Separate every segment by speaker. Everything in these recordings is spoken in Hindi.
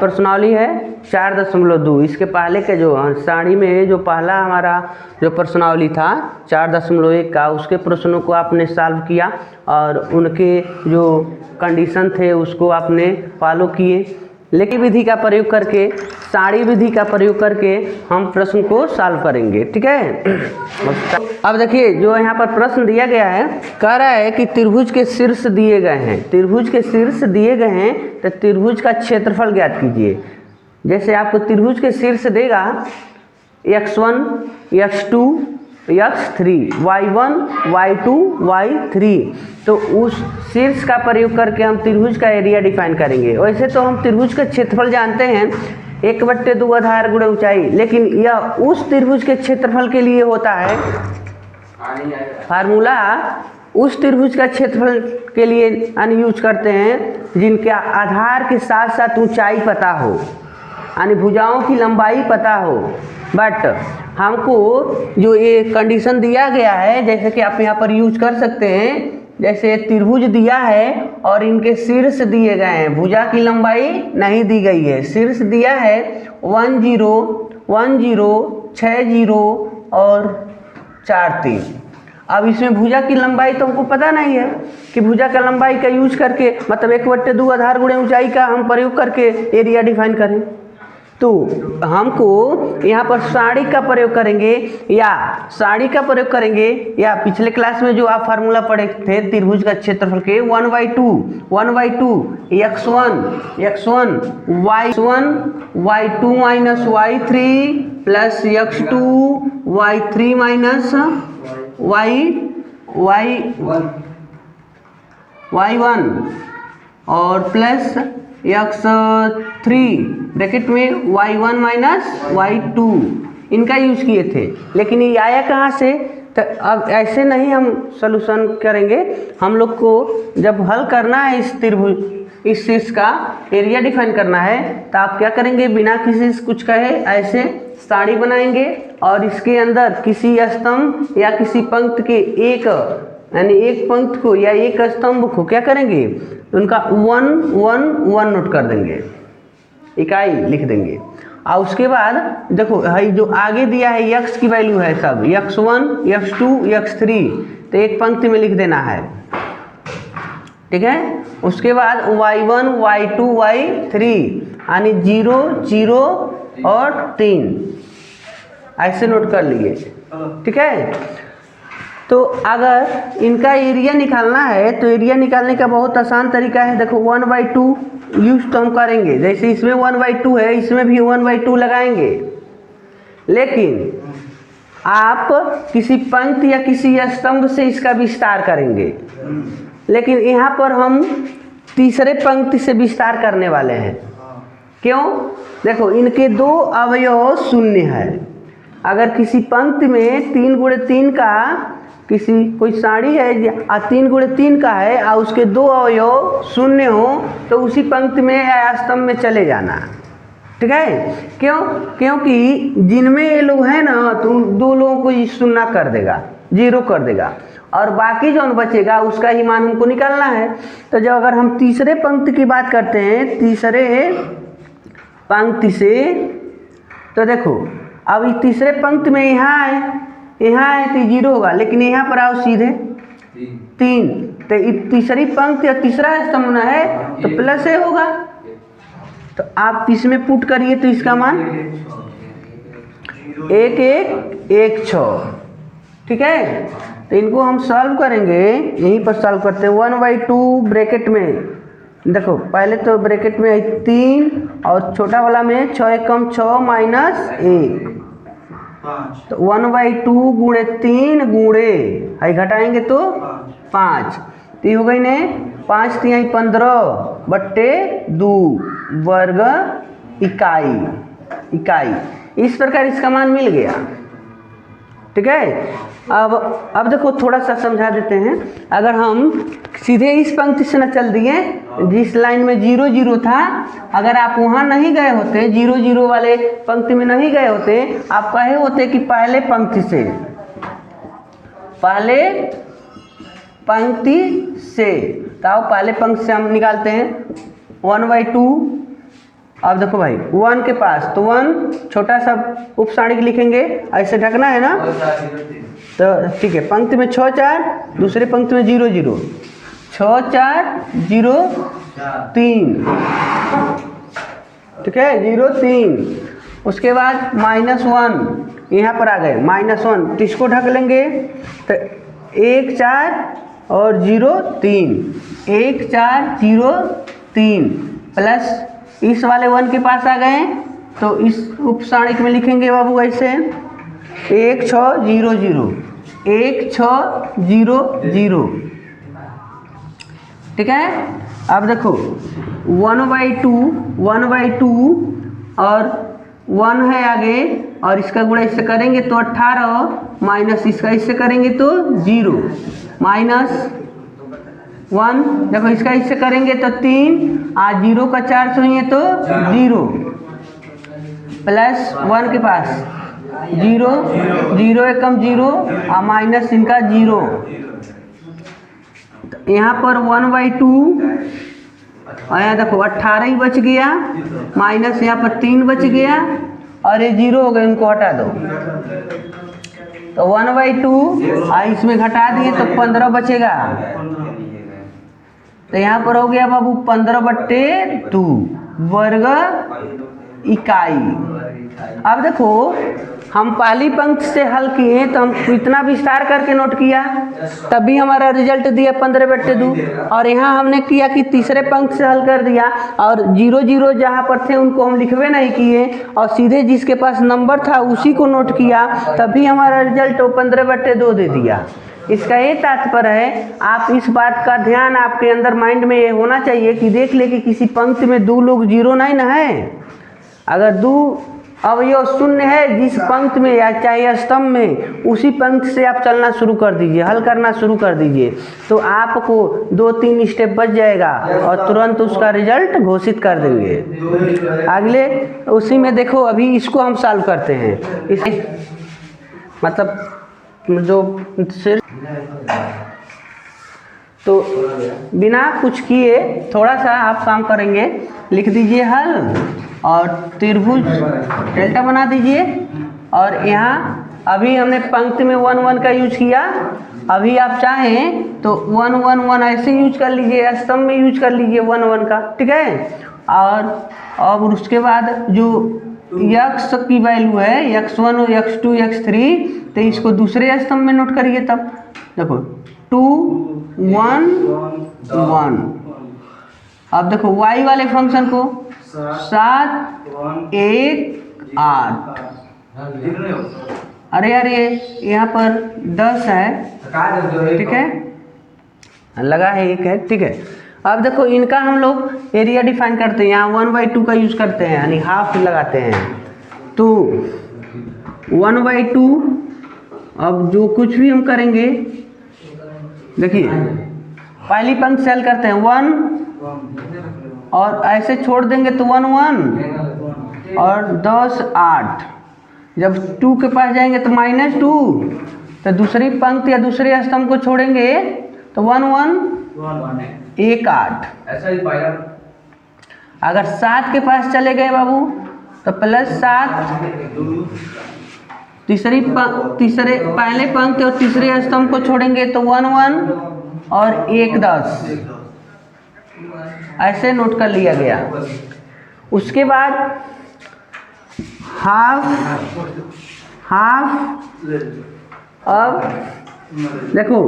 Speaker 1: प्रश्नावली है 4.2। इसके पहले के जो सारणी में जो पहला हमारा जो प्रश्नावली था 4.1 का, उसके प्रश्नों को आपने सॉल्व किया और उनके जो कंडीशन थे उसको आपने फॉलो किए। लेकिन विधि का प्रयोग करके, सारणी विधि का प्रयोग करके हम प्रश्न को सॉल्व करेंगे, ठीक है। अब देखिए जो यहाँ पर प्रश्न दिया गया है, कह रहा है कि त्रिभुज के शीर्ष दिए गए हैं, त्रिभुज के शीर्ष दिए गए हैं तो त्रिभुज का क्षेत्रफल ज्ञात कीजिए। जैसे आपको त्रिभुज के शीर्ष देगा x1, x2, x3, y1, y2, y3, तो उस शीर्ष का प्रयोग करके हम त्रिभुज का एरिया डिफाइन करेंगे। वैसे तो हम त्रिभुज का क्षेत्रफल जानते हैं 1/2 आधार गुणे ऊंचाई, लेकिन यह उस त्रिभुज के क्षेत्रफल के लिए होता है। फार्मूला उस त्रिभुज का क्षेत्रफल के लिए यूज करते हैं जिनके आधार के साथ साथ ऊंचाई पता हो, यानी भुजाओं की लंबाई पता हो। बट हमको जो ये कंडीशन दिया गया है, जैसे कि आप यहाँ पर यूज कर सकते हैं, जैसे त्रिभुज दिया है और इनके शीर्ष दिए गए हैं, भुजा की लंबाई नहीं दी गई है। शीर्ष दिया है 1 0 1 0 6 0 और 4 3। अब इसमें भुजा की लंबाई तो हमको पता नहीं है कि भुजा का लंबाई का यूज करके, मतलब 1/2 आधार गुणे ऊंचाई का हम प्रयोग करके एरिया डिफाइन करें। तो हमको यहाँ पर सारणी का प्रयोग करेंगे या पिछले क्लास में जो आप फार्मूला पढ़े थे त्रिभुज का क्षेत्रफल के 1/2 x1 y1 y2 minus y3 plus x2 y3 minus y1 और प्लस x3 ब्रैकेट में y1 माइनस y2, इनका यूज किए थे। लेकिन ये आया कहाँ से? तो अब ऐसे नहीं हम सॉल्यूशन करेंगे। हम लोग को जब हल करना है इस त्रिभुज, इस शीर्ष का एरिया डिफाइन करना है, तो आप क्या करेंगे, बिना किसी से कुछ कहे ऐसे सारणी बनाएंगे और इसके अंदर किसी स्तंभ या किसी पंक्ति के एक, यानी एक पंक्ति को या एक स्तंभ को क्या करेंगे, उनका 1 1 1 नोट कर देंगे, इकाई लिख देंगे। और उसके बाद देखो जो आगे दिया है x की वैल्यू है सब x1 x2 x3, तो एक पंक्ति में लिख देना है, ठीक है। उसके बाद y1 y2 y3 यानी 0 0 और 3 ऐसे नोट कर लिए, ठीक है। तो अगर इनका एरिया निकालना है तो एरिया निकालने का बहुत आसान तरीका है। देखो 1/2 यूज तो हम करेंगे, जैसे इसमें 1/2 है, इसमें भी 1/2 लगाएंगे। लेकिन आप किसी पंक्ति या किसी स्तंभ से इसका विस्तार करेंगे, लेकिन यहाँ पर हम तीसरे पंक्ति से विस्तार करने वाले हैं। क्यों? देखो इनके 2 अवयव शून्य है। अगर किसी पंक्ति में 3x3 का किसी कोई सारणी है 3x3 का है और उसके 2 अवयव शून्य हो, तो उसी पंक्ति में या स्तंभ में चले जाना, ठीक है। क्यों? क्योंकि जिनमें ये लोग हैं ना, तो 2 लोगों को शून्य कर देगा, 0 कर देगा, और बाकी जो बचेगा उसका ही मान हमको निकालना है। तो जब अगर हम तीसरे पंक्ति की बात करते हैं, तीसरे पंक्ति से, तो देखो अब इस तीसरे पंक्ति में यहाँ है तो 0 होगा, लेकिन यहाँ पर आओ सीधे 3, तो तीसरी पंक्ति और तीसरा स्तंभ है तो प्लस ए होगा। तो आप इसमें पुट करिए तो इसका मान 1 1 1 6, ठीक है। तो इनको हम सॉल्व करेंगे, यहीं पर सॉल्व करते हैं। 1/2 ब्रैकेट में देखो, पहले तो ब्रैकेट में 3 और छोटा वाला में 6 कम 6 माइनस 1, तो 1/2 गुणे 3 गुणे आई घटाएंगे तो 5, तो ये हो गई ने 5 3 15/2 वर्ग इकाई। इस प्रकार इसका मान मिल गया, ठीक है। अब देखो थोड़ा सा समझा देते हैं। अगर हम सीधे इस पंक्ति से न चल दिए, जिस लाइन में 0 0 था, अगर आप वहाँ नहीं गए होते, 0 0 वाले पंक्ति में नहीं गए होते, आप कहे होते कि पहले पंक्ति से, तो पहले पंक्ति से हम निकालते हैं 1/2 अब देखो भाई 1 के पास, तो 1 छोटा सा उपसाणिक लिखेंगे, ऐसे ढकना है ना, तो ठीक है। पंक्ति में 6 4, दूसरे पंक्ति में 0 0, 6 4 0 3, ठीक है, 0 3। उसके बाद -1 यहाँ पर आ गए, -1, तो इसको ढक लेंगे, तो 1 4 और 0 3, 1 4 0 3 प्लस इस वाले 1 के पास आ गए, तो इस उपसाणिक में लिखेंगे बाबू ऐसे 1 6 0 0, 1 6 0 0, ठीक है। अब देखो 1/2 और 1 है आगे, और इसका गुणा इससे करेंगे तो 18, माइनस इसका इससे करेंगे तो 0, -1, देखो इसका इससे करेंगे तो 3, आज 0 का 4 सही है तो 0, प्लस 1 के पास 0 0 एकम 0 और माइनस इनका 0, तो यहाँ पर 1/2 और यहाँ देखो 18 ही बच गया, माइनस यहाँ पर 3 बच गया और ये 0 हो गए, इनको हटा दो, तो 1/2 और इसमें घटा दिए तो 15 बचेगा, तो यहाँ पर हो गया बाबू 15/2 वर्ग इकाई। अब देखो हम पहली पंक्ति से हल किए तो हम इतना विस्तार करके नोट किया, तभी हमारा रिजल्ट दिया 15/2, और यहाँ हमने किया कि तीसरे पंक्ति से हल कर दिया, और 0 0 जहाँ पर थे उनको हम लिखवे नहीं किए और सीधे जिसके पास नंबर था उसी को नोट किया, तभी हमारा रिजल्ट 15/2 दे दिया। इसका ये तात्पर्य है, आप इस बात का ध्यान आपके अंदर माइंड में ये होना चाहिए कि देख ले कि किसी पंक्ति में 2 लोग 0 नहीं ना है। अगर 2 अवयव शून्य है जिस पंक्ति में या चाहे स्तंभ में, उसी पंक्ति से आप चलना शुरू कर दीजिए, हल करना शुरू कर दीजिए, तो आपको 2-3 स्टेप बच जाएगा और तुरंत उसका रिजल्ट घोषित कर देंगे। अगले उसी में देखो, अभी इसको हम सॉल्व करते हैं, इस मतलब जो सिर्फ तो बिना कुछ किए थोड़ा सा आप काम करेंगे, लिख दीजिए हल और त्रिभुज डेल्टा बना दीजिए, और यहाँ अभी हमने पंक्ति में 1 1 का यूज किया, अभी आप चाहें तो 1 1 1 ऐसे यूज कर लीजिए, स्तंभ में यूज कर लीजिए 1 1 का, ठीक है। और उसके बाद जो x की वैल्यू है x1 x2 x3, तो इसको दूसरे स्तंभ में नोट करिए, तब देखो 2 1 1। अब देखो y वाले फंक्शन को 7 1 8, अरे यहाँ पर 10 है, ठीक है, लगा है 1 है, ठीक है। अब देखो इनका हम लोग एरिया डिफाइन करते हैं, यहाँ 1/2 का यूज करते हैं, यानी हाफ लगाते हैं, तो 1/2। अब जो कुछ भी हम करेंगे, देखिए पहली पंक्ति से हल करते हैं 1 और ऐसे छोड़ देंगे तो 1 1 और 10 8, जब 2 के पास जाएंगे तो -2, तो दूसरी पंक्ति या दूसरे स्तंभ को छोड़ेंगे तो 1 1 1 8, ऐसा ही पाया। अगर 7 के पास चले गए बाबू तो +7, तीसरे पहले पंक्ति और तीसरे स्तंभ को छोड़ेंगे तो 1 1 और 1 10, ऐसे नोट कर लिया गया। उसके बाद हाफ, अब देखो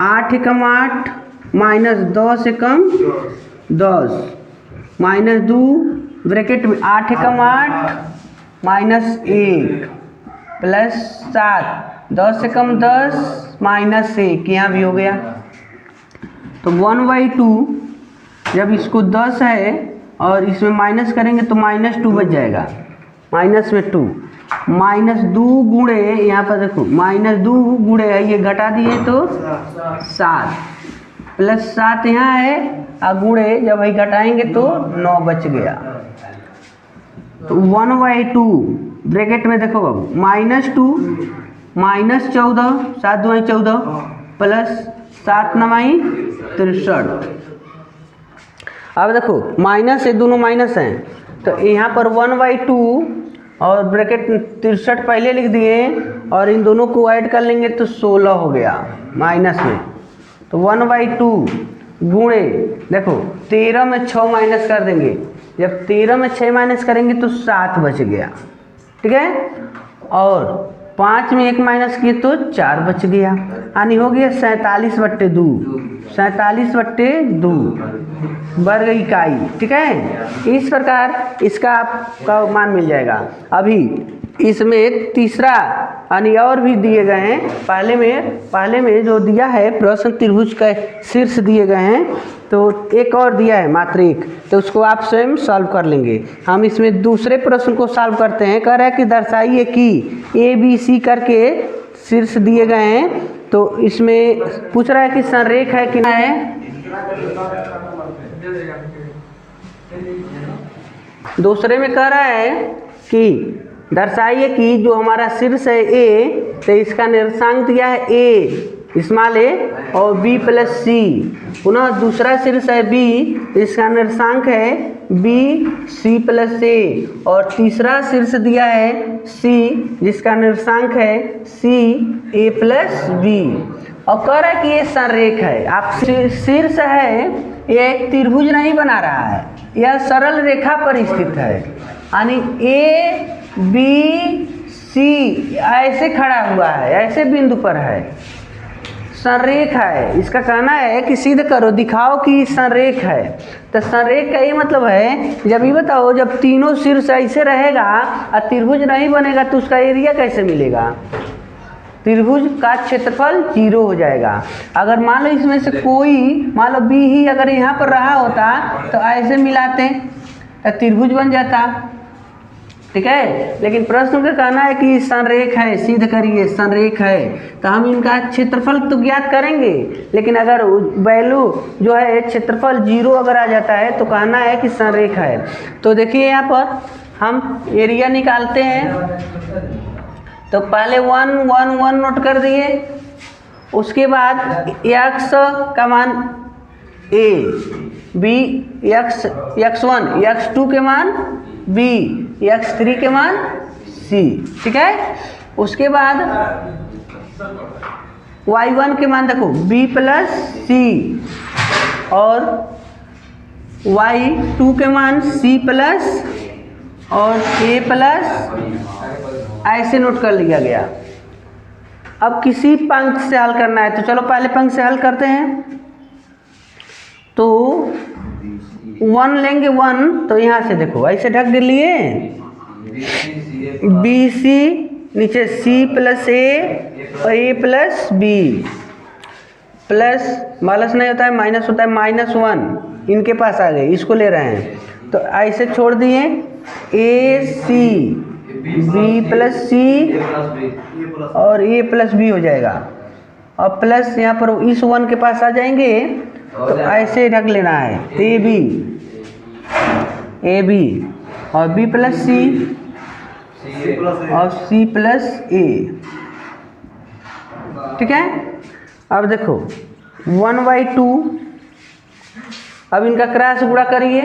Speaker 1: 8 एकम 8 -10 एकम 10 -2 ब्रैकेट में 8 एकम 8 -1 +7 10 एकम 10 -1, यहाँ भी हो गया। तो 1/2 जब इसको 10 है और इसमें माइनस करेंगे तो -2 बच जाएगा, माइनस में 2 -2 गुणे, यहाँ पर देखो -2 गुणे ये घटा दिए तो 7 +7 यहाँ है, और गुणे जब वही घटाएंगे तो 9 बच गया। तो 1/2 ब्रैकेट में देखो बाबू -2 -14 7 2 14 +7 9 63। अब देखो माइनस, ये दोनों माइनस हैं, तो यहाँ पर 1/2 और ब्रैकेट 63 पहले लिख दिए और इन दोनों को ऐड कर लेंगे तो 16 हो गया माइनस में। तो 1/2 गुणे, देखो 13 में 6 माइनस कर देंगे, जब 13 में 6 माइनस करेंगे तो 7 बच गया, ठीक है। और 5 में 1 माइनस किए तो 4 बच गया, यानी हो गया 47/2, 47/2 वर्ग इकाई, ठीक है। इस प्रकार इसका आपका मान मिल जाएगा। अभी इसमें तीसरा यानी और भी दिए गए हैं, पहले में जो दिया है प्रश्न त्रिभुज का शीर्ष दिए गए हैं, तो एक और दिया है मात्र एक, तो उसको आप स्वयं सॉल्व कर लेंगे। हम इसमें दूसरे प्रश्न को सॉल्व करते हैं। कह रहा है कि दर्शाइए कि ABC करके शीर्ष दिए गए हैं, तो इसमें पूछ रहा है कि संरेख है कि ना है। दूसरे में कह रहा है कि दर्शाइए कि जो हमारा शीर्ष है A, तो इसका निर्देशांक दिया है A स्मॉल a और B प्लस सी। पुनः दूसरा शीर्ष है B, इसका निर्देशांक है B C प्लस a, और तीसरा शीर्ष दिया है C जिसका निर्देशांक है C A प्लस B। और कह रहा है कि ये संरेख है। आप शीर्ष है, ये एक त्रिभुज नहीं बना रहा है, यह सरल रेखा पर स्थित है, यानी A B C ऐसे खड़ा हुआ है, ऐसे बिंदु पर है, संरेख है। इसका कहना है कि सिद्ध करो, दिखाओ कि संरेख है। तो संरेख का ये मतलब है, जब ये बताओ जब तीनों शीर्ष ऐसे रहेगा और त्रिभुज नहीं बनेगा तो उसका एरिया कैसे मिलेगा। त्रिभुज का क्षेत्रफल 0 हो जाएगा। अगर मान लो इसमें से कोई, मान लो B ही अगर यहाँ पर रहा होता तो ऐसे मिलाते तो त्रिभुज बन जाता, ठीक है। लेकिन प्रश्न का कहना है कि संरेख है, सिद्ध करिए संरेख है। तो हम इनका क्षेत्रफल तो ज्ञात करेंगे, लेकिन अगर वैल्यू जो है क्षेत्रफल 0 अगर आ जाता है तो कहना है कि संरेख है। तो देखिए यहाँ पर हम एरिया निकालते हैं। तो पहले 1 1 1 नोट कर दिए, उसके बाद x का मान a, b x1 x2 के मान b, x3 के मान c, ठीक है। उसके बाद y1 के मान देखो b प्लस c, और y2 के मान c प्लस और a प्लस, ऐसे नोट कर लिया गया। अब किसी पंक्ति से हल करना है, तो चलो पहले पंक्ति से हल करते हैं। तो 1 लेंगे 1, तो यहाँ से देखो ऐसे ढक लिए, BC नीचे C प्लस a और a plus b, plus minus नहीं होता है माइनस होता है, -1 इनके पास आ गए, इसको ले रहे हैं। तो ऐसे छोड़ दिए AC B प्लस C और a प्लस b हो जाएगा, और प्लस यहाँ पर इस 1 के पास आ जाएंगे, तो ऐसे ढक लेना है AB और B प्लस C और C प्लस a, ठीक है। अब देखो 1/2, अब इनका क्रॉस गुणा करिए।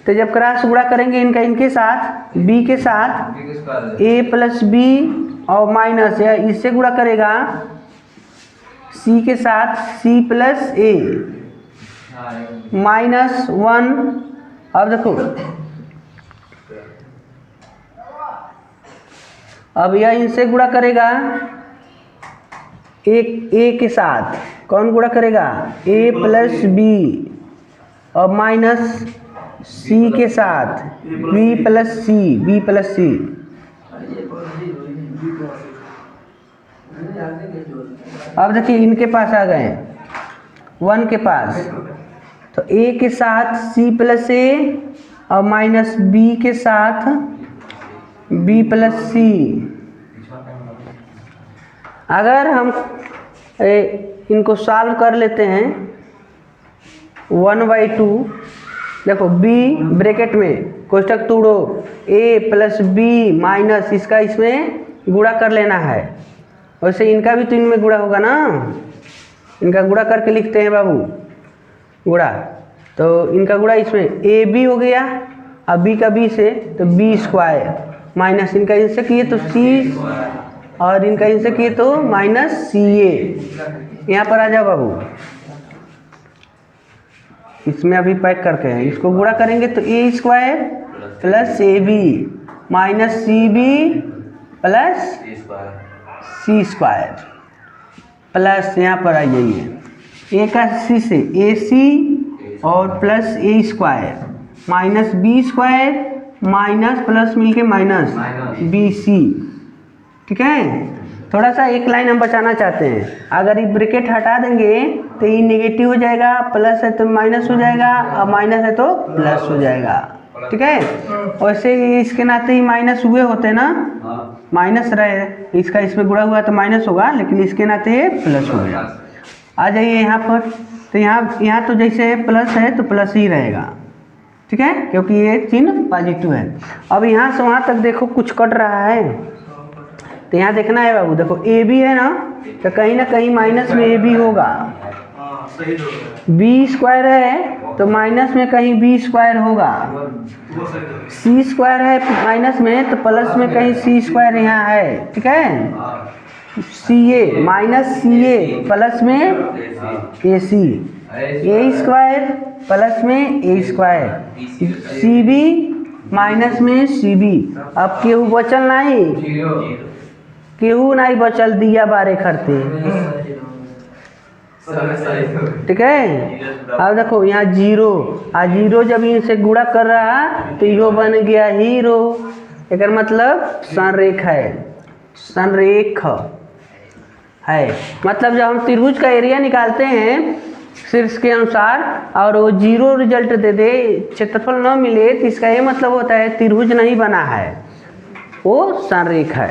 Speaker 1: तो जब क्रॉस गुणा करेंगे इनका इनके साथ b के साथ a प्लस b और माइनस, या इससे गुणा करेगा c के साथ c प्लस a -1। अब देखो, अब यह इनसे गुणा करेगा a के साथ, कौन गुणा करेगा a प्लस b, और माइनस c के साथ b प्लस c। अब देखिए इनके पास आ गए 1 के पास, तो a के साथ c प्लस a और माइनस b के साथ b प्लस c। अगर हम इनको सॉल्व कर लेते हैं 1/2, देखो b ब्रैकेट में कोष्ठक तोड़ो, a प्लस b माइनस इसका इसमें गुणा कर लेना है। वैसे इनका भी तो इनमें गुणा होगा ना, इनका गुणा करके लिखते हैं बाबू गुणा। तो इनका गुणा इसमें ab हो गया अब बी का बी से तो बी स्क्वायर माइनस इनका इनसे किए तो सी और इनका इनसे किए तो माइनस सी ए। यहाँ पर आ जाओ बाबू, इसमें अभी पैक करके हैं, इसको गुणा करेंगे तो A square plus A B minus C B plus C square plus यहाँ पर आ जाइए ए का सी से ए सी और plus A square minus B square minus plus मिलके माइनस बी सी। ठीक है, थोड़ा सा एक लाइन हम बचाना चाहते हैं, अगर ये ब्रैकेट हटा देंगे तो ये नेगेटिव हो जाएगा, प्लस है तो माइनस हो जाएगा और माइनस है तो प्लस हो जाएगा। ठीक है, वैसे ही इसके नाते ही माइनस हुए होते ना, माइनस रहे, इसका इसमें गुणा हुआ तो माइनस होगा, लेकिन इसके नाते ये प्लस हो गया। आ जाइए यहाँ पर, तो यहाँ तो जैसे प्लस है तो प्लस ही रहेगा। ठीक है, क्योंकि ये चिन्ह पॉजिटिव है। अब यहाँ से वहाँ तक देखो कुछ कट रहा है, तो यहाँ देखना है बाबू, देखो ए बी है ना, तो कहीं ना कहीं माइनस में ए बी होगा, बी स्क्वायर है तो माइनस में कहीं बी स्क्वायर होगा, सी स्क्वायर है माइनस में तो प्लस में कहीं सी स्क्वायर यहाँ है। ठीक है, सी ए माइनस सी ए प्लस में ए सी, ए स्क्वायर प्लस में ए स्क्वायर, सी बी माइनस में सी बी। अब केहू बचल नहीं, केहू नहीं बचल, दिया बारे खरते। ठीक है, अब देखो यहाँ जीरो, आ जीरो जब इनसे गुणा कर रहा तो यो बन गया हीरो। एक मतलब संरेख है, संरेख है, मतलब जब हम त्रिभुज का एरिया निकालते हैं शीर्ष के अनुसार और वो जीरो रिजल्ट दे दे, क्षेत्रफल न मिले, तो इसका ये मतलब होता है त्रिभुज नहीं बना है, वो संरेख है।